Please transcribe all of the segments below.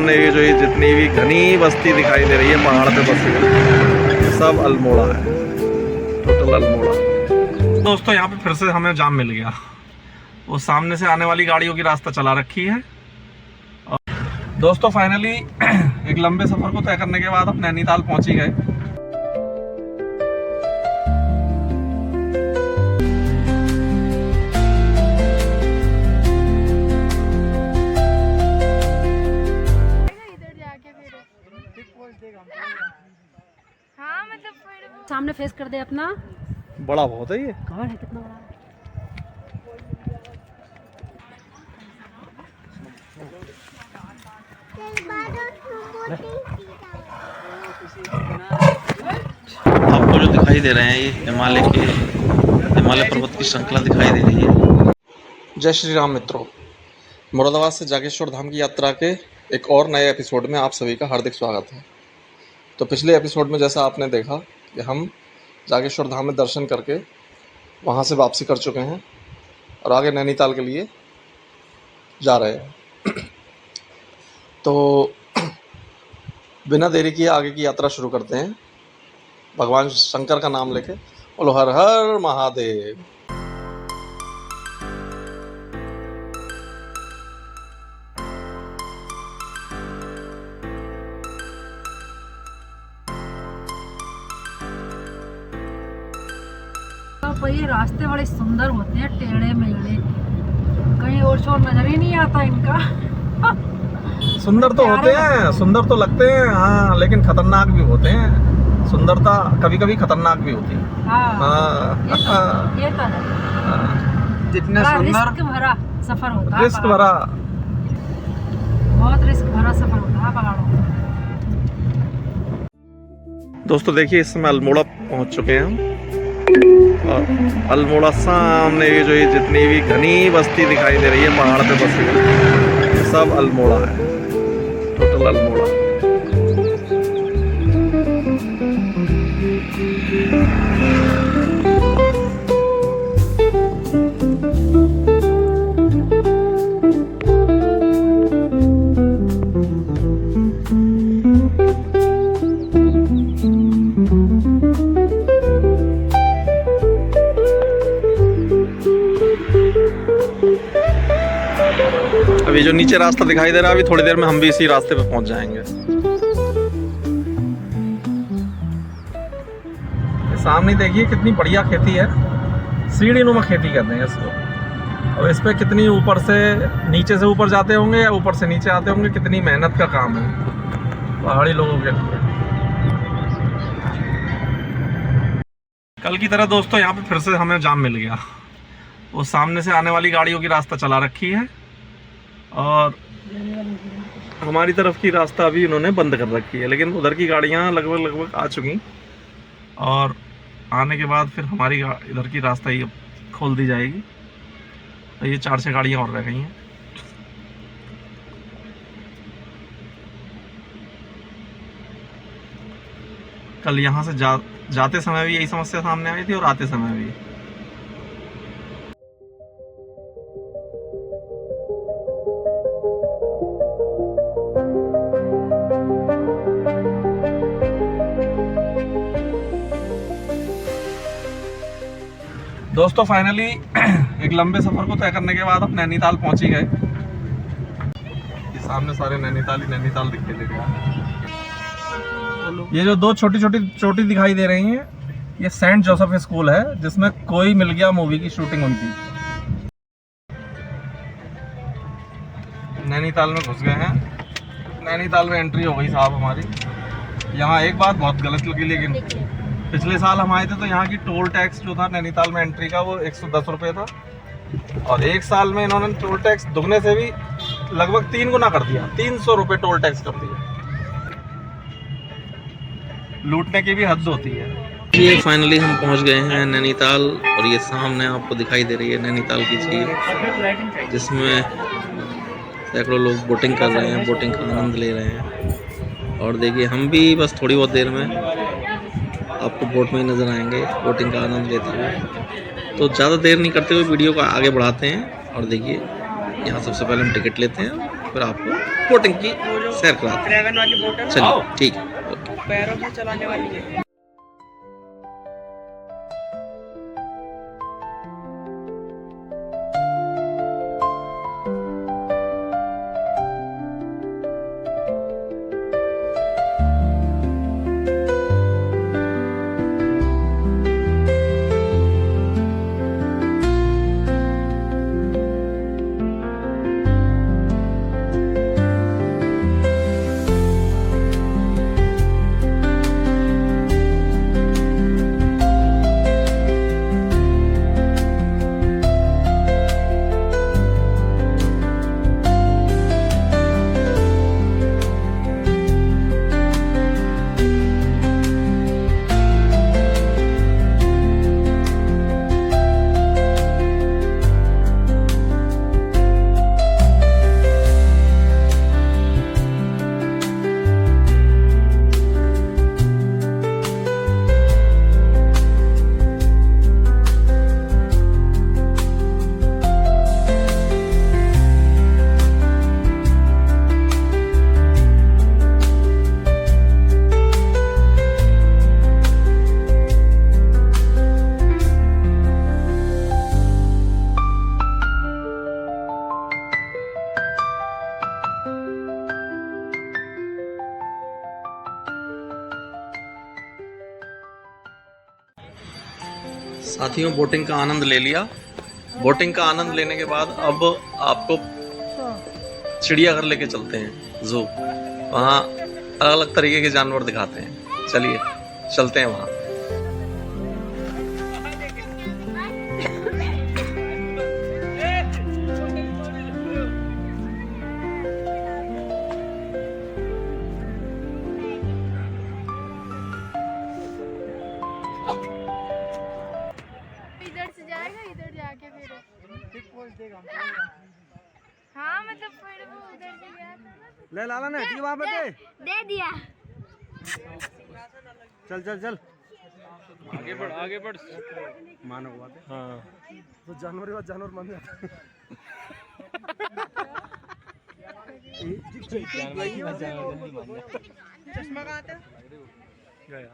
सामने ये जो ये जितनी भी घनी बस्ती दिखाई दे रही है पहाड़ पे बसी हुई, सब अल्मोड़ा है, टोटल अल्मोड़ा। दोस्तों यहाँ पे फिर से हमें जाम मिल गया। वो सामने से आने वाली गाड़ियों की रास्ता चला रखी है। और दोस्तों फाइनली एक लंबे सफर को तय करने के बाद हम नैनीताल पहुंच ही गए। हाँ मतलब सामने फेस कर दे अपना। बड़ा बहुत है ये। कहाँ है, कितना बड़ा है? आपको जो दिखाई दे रहे हैं ये हिमालय पर्वत की श्रृंखला दिखाई दे रही है। जय श्री राम मित्रों, मुरादाबाद से जागेश्वर धाम की यात्रा के एक और नए एपिसोड में आप सभी का हार्दिक स्वागत है। तो पिछले एपिसोड में जैसा आपने देखा कि हम जागेश्वर धाम में दर्शन करके वहाँ से वापसी कर चुके हैं और आगे नैनीताल के लिए जा रहे हैं। तो बिना देरी किए आगे की यात्रा शुरू करते हैं। भगवान शंकर का नाम लेके बोलो हर हर महादेव। तो ये रास्ते बड़े सुंदर होते हैं, टेढ़े मेढ़े, कहीं और शोर नजर ही नहीं आता इनका। सुंदर तो होते हैं, सुंदर तो लगते हैं हाँ, लेकिन खतरनाक भी होते हैं। सुंदरता कभी कभी खतरनाक भी होती है। हाँ, ये तो है। जितने सुंदर रिस्क भरा सफर होता है, रिस्क भरा, बहुत रिस्क भरा सफर होता है पहाड़ों में। दोस्तों देखिए इस समय अल्मोड़ा पहुंच चुके हैं हम। और अल्मोड़ा सामने ये जो ये जितनी भी घनी बस्ती दिखाई दे रही है पहाड़ पे बसी हुई, सब अल्मोड़ा है, टोटल अल्मोड़ा। अभी जो नीचे रास्ता दिखाई दे रहा है, अभी थोड़ी देर में हम भी इसी रास्ते पे पहुंच जाएंगे। सामने देखिए कितनी बढ़िया खेती है, सीढ़ी नुमा खेती कहते हैं इसको। और इस पे कितनी ऊपर से नीचे से ऊपर जाते होंगे या ऊपर से नीचे आते होंगे, कितनी मेहनत का काम है पहाड़ी लोगों के लिए। कल की तरह दोस्तों यहाँ पे फिर से हमें जाम मिल गया। वो सामने से आने वाली गाड़ियों की रास्ता चला रखी है और हमारी तरफ की रास्ता अभी इन्होंने बंद कर रखी है, लेकिन उधर की गाड़ियाँ लगभग आ चुकी और आने के बाद फिर हमारी इधर की रास्ता ही खोल दी जाएगी। तो ये 4-6 गाड़ियाँ और रह गई हैं। कल यहाँ से जाते समय भी यही समस्या सामने आई थी और आते समय भी। दोस्तों फाइनली एक लंबे सफर को तय करने के बाद हम नैनीताल पहुंच ही गए। सामने सारे नैनीताल दिखाई दे रहे हैं। ये जो दो छोटी चोटी दिखाई दे रही हैं, ये सेंट जोसेफ स्कूल है जिसमें कोई मिल गया मूवी की शूटिंग हुई थी। नैनीताल में घुस गए हैं। नैनीताल में एंट्री हो गई साहब हमारी। यहाँ एक बात बहुत गलत लगी, लेकिन पिछले साल हम आए थे तो यहाँ की टोल टैक्स जो था नैनीताल में एंट्री का वो 110 रुपये था, और एक साल में इन्होंने टोल टैक्स दुगने से भी लगभग 3 गुना कर दिया। 300 रुपये टोल टैक्स कर दिया। लूटने की भी हद होती है। ये फाइनली हम पहुँच गए हैं नैनीताल, और ये सामने आपको दिखाई दे रही है नैनीताल की झील, जिसमें सैकड़ों लोग बोटिंग कर रहे हैं, बोटिंग का आनंद ले रहे हैं। और देखिए हम भी बस थोड़ी बहुत देर में आपको बोट में नज़र आएंगे बोटिंग का आनंद लेते हुए। तो ज़्यादा देर नहीं करते हुए वीडियो को आगे बढ़ाते हैं। और देखिए यहाँ सबसे पहले हम टिकट लेते हैं फिर आपको बोटिंग की सैर कराते हैं। ड्रैगन वाली बोट है ना, चलिए ठीक है, ओके। पैरों से चलाने वाली है। साथियों, बोटिंग का आनंद ले लिया। बोटिंग का आनंद लेने के बाद अब आपको चिड़ियाघर लेके चलते हैं, जू। वहाँ अलग अलग तरीके के जानवर दिखाते हैं। चलिए चलते हैं वहाँ। इधर से जाएगा, इधर जाके फिर हाँ मतलब फिर वो उधर से गया था ना, ले लाला ने दी वहाँ पे दे दिया। चल चल चल आगे बढ़ मानो बात है। हाँ तो जानवर ही बात जानवर मान जाता चश्मा कहाँ था? गया।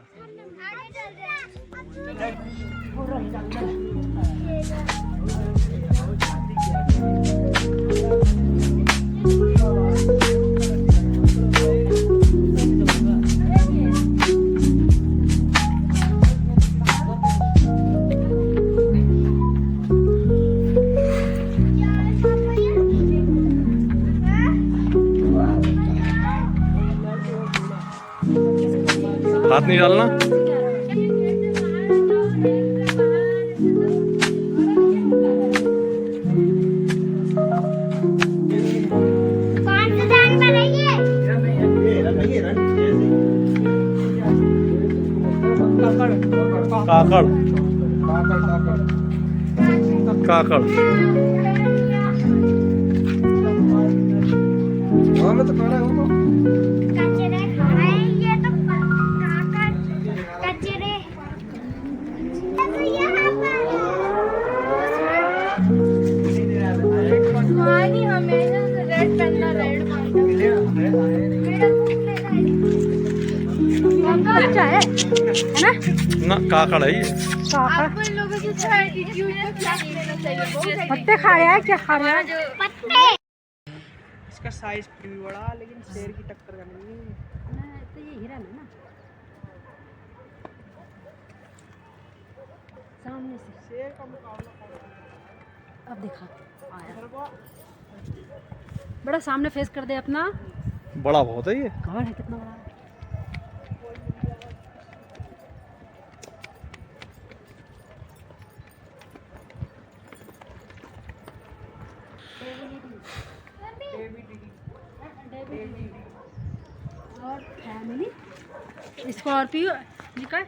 हाथ नहीं डालना। कौन सा जानवर है ये? काकड़ काकड़ हाँ मैं तो खा रहा हूँ। कचरे खा रहे हैं ये तो काकर कचरे। तो यहाँ पर पानी हमेशा रेड पहनना, रेड पहनना अच्छा है ना? ना काकड़ है ये। आप लोगों की अच्छा एटीट्यूड है, क्या लेना चाहिए? पत्ते खा रहा है, क्या खा रहा है? पत्ते। इसका साइज भी बड़ा, लेकिन शेर की टक्कर का नहीं है। तो ये हिरन है ना, सामने से। शेर का मुकाबला अब देखा आया, बड़ा सामने फेस कर दे अपना। बड़ा बहुत है ये। कौन है, कितना बड़ा है? और फैमिली स्कॉर्पियो निकल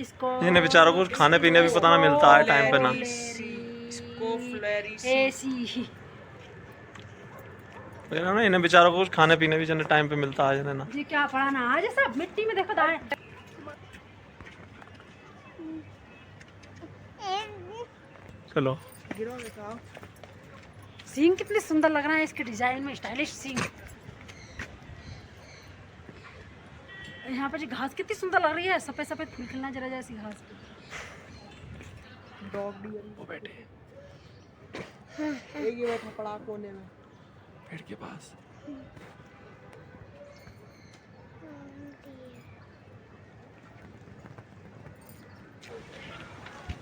इसको। इन्हें बेचारों को खाने पीने भी पता ना मिलता है टाइम पे ना। एसी ना इन्हें बेचारों को खाने पीने भी जने टाइम पे मिलता है ना। जी क्या पड़ा ना आज सब मिट्टी में देखो दाए। चलो सींग कितने सुंदर लग रहा है इसके डिजाइन में, स्टाइलिश सींग। यहाँ पर जो घास कितनी सुंदर लग रही है, सफेद सफेद फूल खिलना जरा जैसी घास पे। डॉग डियर वो बैठे एक ही बैठा पड़ा कोने में पेड़ के पास।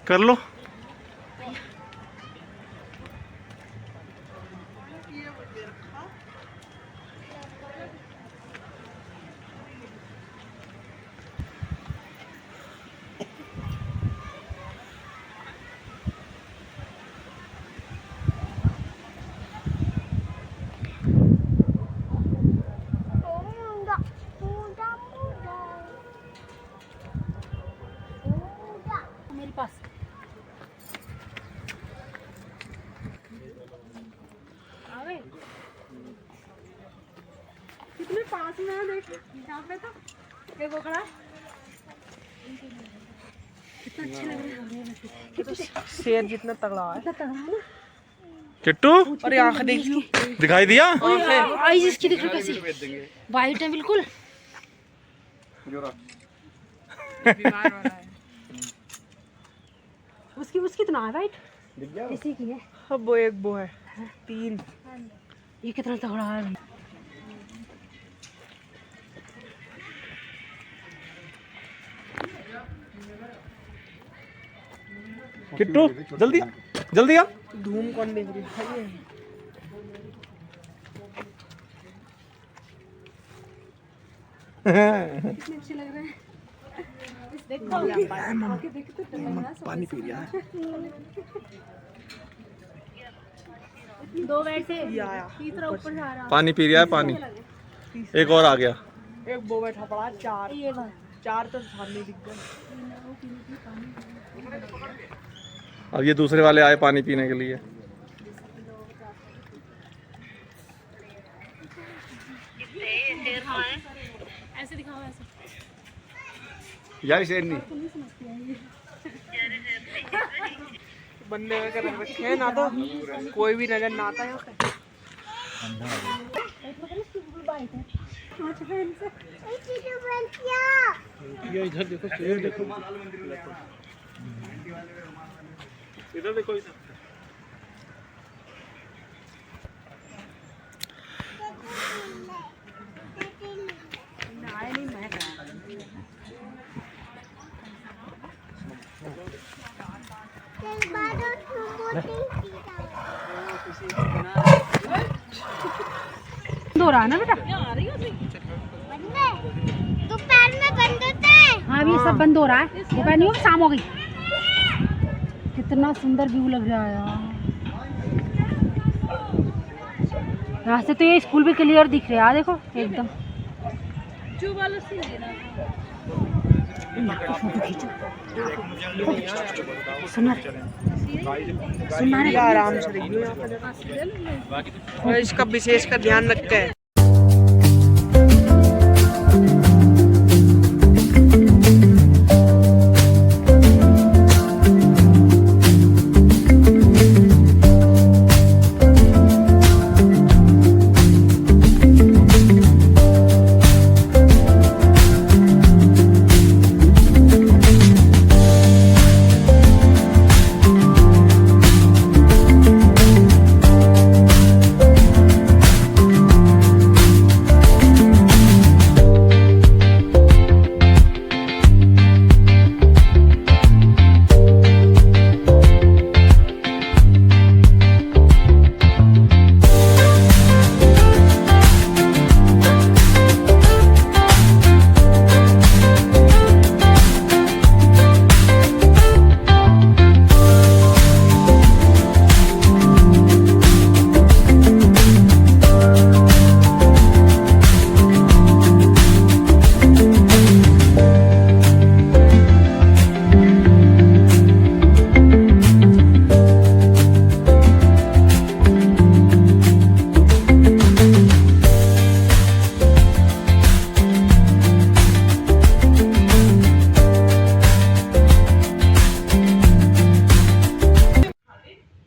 कर लो। मेरे पास आ गए कितने पास में है, देख यहाँ पे तो एक वो खड़ा, कितना अच्छे लग रहे हैं। कितना शेर जितना तगड़ा है। तगड़ा है ना। किट्टू और आंख देखिए, दिखाई दिया? आईज इसकी देख रहे कैसी वाइट है बिल्कुल। बीमार हो रहा है। उसकी कितना है वाइट? इसी की है। अब वो एक वो है 3। ये कितना तगड़ा है। किट्टू जल्दी आ, जल्दी आ। धूम कौन देख रही है? कितने अच्छे लग रहे हैं। पानी पी रहा है। 2 वैसे ये आया तीसरा ऊपर जा रहा। पानी पी रहा है, पानी। एक और आ गया। एक वो बैठा पड़ा 4। ये बात 4 तो सामने दिख गए। अब ये दूसरे वाले आए पानी पीने के लिए। ऐसे दिखाओ ऐसे। यार शेर नहीं बंदे में कर रखे हैं ना, तो कोई भी नजर ना आता है यहाँ पे। ये इधर देखो, शेर देखो, इधर देखो, इधर। हो रहा है ना बेटा? दोपहर में बंद होता है। हाँ अभी ये सब बंद हो रहा है, दोपहर नहीं होगी, शाम हो गई। कितना सुंदर व्यू लग रहा है यार। यहाँ से तो ये स्कूल भी क्लियर दिख रहा है, देखो एकदम। फोटो खींचो, सुना सुना ये आराम से रहिए यहाँ पे। और इसका विशेष का ध्यान रखते हैं।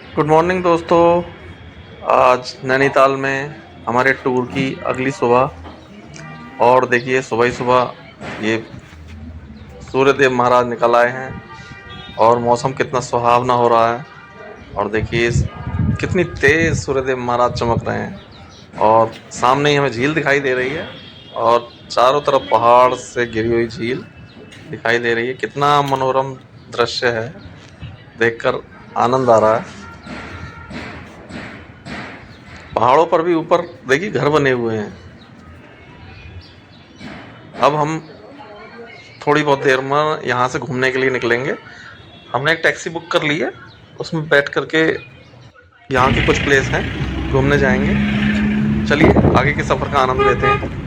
गुड मॉर्निंग दोस्तों, आज नैनीताल में हमारे टूर की अगली सुबह और देखिए सुबह ही सुबह ये सूर्यदेव महाराज निकल आए हैं और मौसम कितना सुहावना हो रहा है। और देखिए कितनी तेज सूर्यदेव महाराज चमक रहे हैं और सामने ही हमें झील दिखाई दे रही है और चारों तरफ पहाड़ से घिरी हुई झील दिखाई दे रही है। कितना मनोरम दृश्य है, देखकर आनंद आ रहा है। पहाड़ों पर भी ऊपर देखिए घर बने हुए हैं। अब हम थोड़ी बहुत देर में यहाँ से घूमने के लिए निकलेंगे। हमने एक टैक्सी बुक कर ली है, उसमें बैठ करके यहाँ के कुछ प्लेस हैं घूमने जाएंगे। चलिए आगे के सफ़र का आनंद लेते हैं।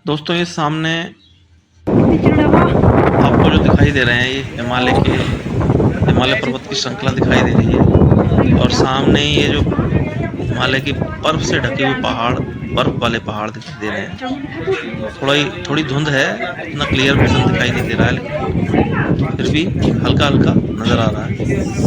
दोस्तों ये सामने आपको जो दिखाई दे रहे हैं ये हिमालय पर्वत की श्रृंखला दिखाई दे रही है और सामने ये जो हिमालय की बर्फ से ढके हुए पहाड़, बर्फ वाले पहाड़ दिखाई दे रहे हैं। थोड़ी धुंध है, इतना क्लियर विजन दिखाई नहीं दे रहा है, लेकिन फिर भी हल्का हल्का नजर आ रहा है।